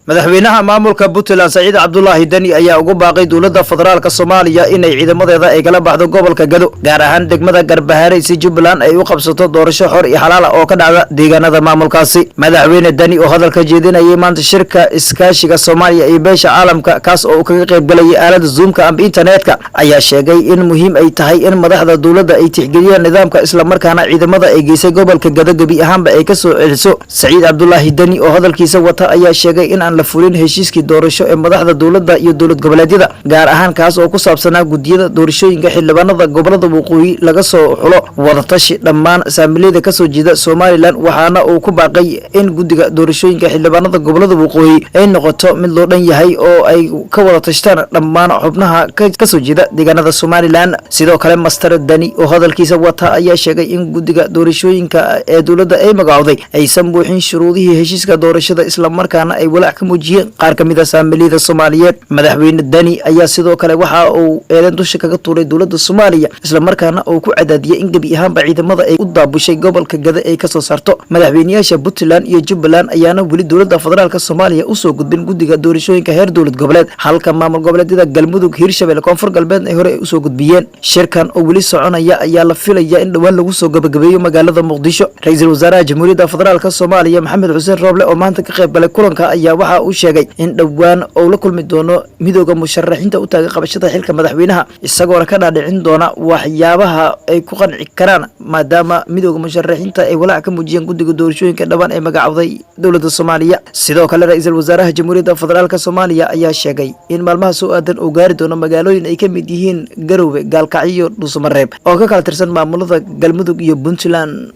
madaxweynaha maamulka Puntland Saciid Cabdullaahi Dani ayaa ugu baaqay dowladda federaalka Soomaaliya inay ciidamadeeda ay kala baxdo gobolka Gado gaar ahaan degmada Garbaharey si Jubbaland ay u qabsato doorasho xor iyo xalaal ah oo ka dhacda deegaanada maamulkaasi. Madaxweyne Dani oo hadalka jeedinayay maanta shirka iskaashiga Soomaaliya iyo beesha caalamka kaas oo kaga qayb galay aalada Zoom-ka ama internetka ayaa sheegay in muhiim ay tahay in madaxda dowladda ay tixgeliyaan nidaamka isla markaana ciidamada ay geysay gobolka Gado gabi ahaanba ay ka soo celiso. Saciid Cabdullaahi Dani oo hadalkiisa wata ayaa sheegay in la fulin heshiiskii doorasho ee madaxda dowladda iyo dowlad goboleedyada gaar ahaan kaas oo ku saabsanaa gudiyada doorashooyinka xildhibaanada gobolada waqooyi laga soo xulo wadatashi dhammaan saamilada ka soo jeeda Somaliland waxaana uu ku baaqay in gudiga doorashooyinka xildhibaanada gobolada waqooyi ay noqoto mid loo dhan yahay oo ay ka wada tashtaan dhammaan xubnaha ka soo jeeda deegaanada Somaliland. Sidoo kale Master Dani oo hadalkiisa wata ayaa sheegay in gudiga doorashooyinka ee dowladda ay magacowday aysan buuxin shuruudihii heshiiska doorashada isla markaana ay walaac muujiyeen qaar ka mid ah saamilada Soomaaliyeed. Madaxweyne Dani ayaa sidoo kale waxa uu eedan dusha kaga tuuray dowladda Soomaaliya isla markaana uu ku cadaadiyay in gabi ahaanba ciidamada ay u daabushay gobolka Gado ay ka soo saarto. Madaxweynayaasha Puntland iyo Jubbaland ayaana wali dowladda federaalka Soomaaliya u soo gudbin gudiga doorashooyinka heer dowlad goboleed halka maamul goboleedyada Galmudug, Hirshabelle, Koonfur Galbeed ay hore u soo gudbiyeen. Shirkan oo wali soconaya ayaa la filayaa in dhawaan lagu soo gabagabeeyo magaalada Muqdisho. Ra'iisul Wasaaraha Jamhuuriyadda Federaalka Soomaaliya Maxamed Xuseen Rooble oo maanta ka qayb galay kulanka ayaa waxa uu sheegay in dhawaan uu la kulmi doono midowga musharaxiinta u taagan qabashada xilka madaxweynaha isagoo ka dhaadhicin doona waxyaabaha ay ku qanci karaan maadaama midowga musharaxiinta ay walaac ka muujiyeen gudiga doorashooyinka dhawaan ay magacowday dowladda Soomaaliya. Sidoo kale Ra'iisul Wasaaraha Jamhuuriyadda Federaalka Soomaaliya ayaa sheegay in maalmaha soo aadan uu gaari doono magaalooyin ay ka mid yihiin Garowe, Gaalkacyo, Dhuusamareeb oo ka kala tirsan maamulada Galmudug iyo Puntland.